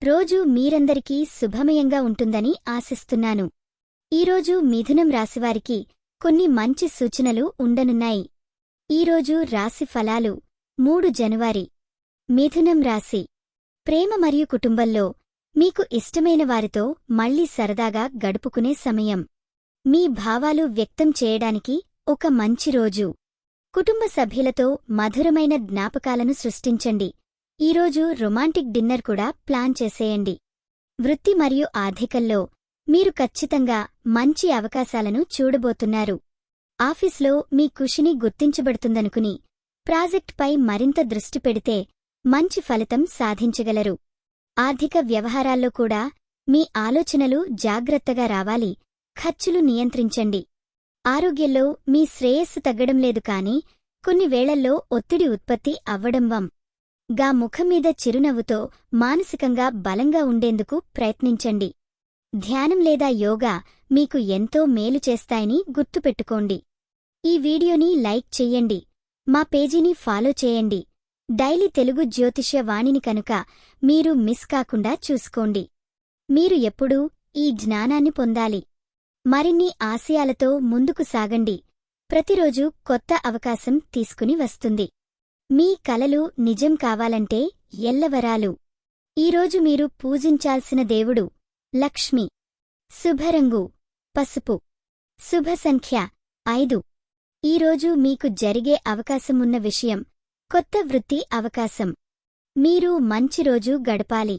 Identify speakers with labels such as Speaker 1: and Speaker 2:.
Speaker 1: రోజు మీరందరికీ శుభమయంగా ఉంటుందని ఆశిస్తున్నాను. ఈరోజు మిథునం రాశివారికి కొన్ని మంచి సూచనలు ఉండనున్నాయి. ఈరోజు రాశి ఫలాలు 3 జనవరి. మిథునం రాశి. ప్రేమ మరియు కుటుంబంలో మీకు ఇష్టమైన వారితో మళ్లీ సరదాగా గడుపుకునే సమయం. మీ భావాలు వ్యక్తం చేయడానికి ఒక మంచి రోజు. కుటుంబ సభ్యులతో మధురమైన జ్ఞాపకాలను సృష్టించండి. ఈరోజు రొమాంటిక్ డిన్నర్ కూడా ప్లాన్ చేసేయండి. వృత్తి మరియు ఆర్థికంలో మీరు ఖచ్చితంగా మంచి అవకాశాలను చూడబోతున్నారు. ఆఫీస్లో మీ కృషిని గుర్తించబడుతుందనుకుని ప్రాజెక్ట్పై మరింత దృష్టి పెడితే మంచి ఫలితం సాధించగలరు. ఆర్థిక వ్యవహారాల్లో కూడా మీ ఆలోచనలు జాగ్రత్తగా రావాలి. ఖర్చులు నియంత్రించండి. ఆరోగ్యంలో మీ శ్రేయస్సు తగ్గడం లేదు కానీ కొన్ని వేళల్లో ఒత్తిడి ఉత్పత్తి అవ్వడం గా ముఖంమీద చిరునవ్వుతో మానసికంగా బలంగా ఉండేందుకు ప్రయత్నించండి. ధ్యానం లేదా యోగా మీకు ఎంతో మేలు చేస్తాయని గుర్తుపెట్టుకోండి. ఈ వీడియోని లైక్ చెయ్యండి. మా పేజీని ఫాలో చేయండి. డైలీ తెలుగు జ్యోతిష్య వాణిని కనుక మీరు మిస్ కాకుండా చూసుకోండి. మీరు ఎప్పుడూ ఈ జ్ఞానాన్ని పొందాలి. మరిన్ని ఆశయాలతో ముందుకు సాగండి. ప్రతిరోజు కొత్త అవకాశం తీసుకుని వస్తుంది. మీ కలలు నిజం కావాలంటే ఎల్లవరాలు. ఈరోజు మీరు పూజించాల్సిన దేవుడు లక్ష్మి. శుభరంగు పసుపు. శుభ సంఖ్య 5. ఈరోజు మీకు జరిగే అవకాశమున్న విషయం కొత్త వృత్తి అవకాశం. మీరు మంచి రోజు గడపాలి.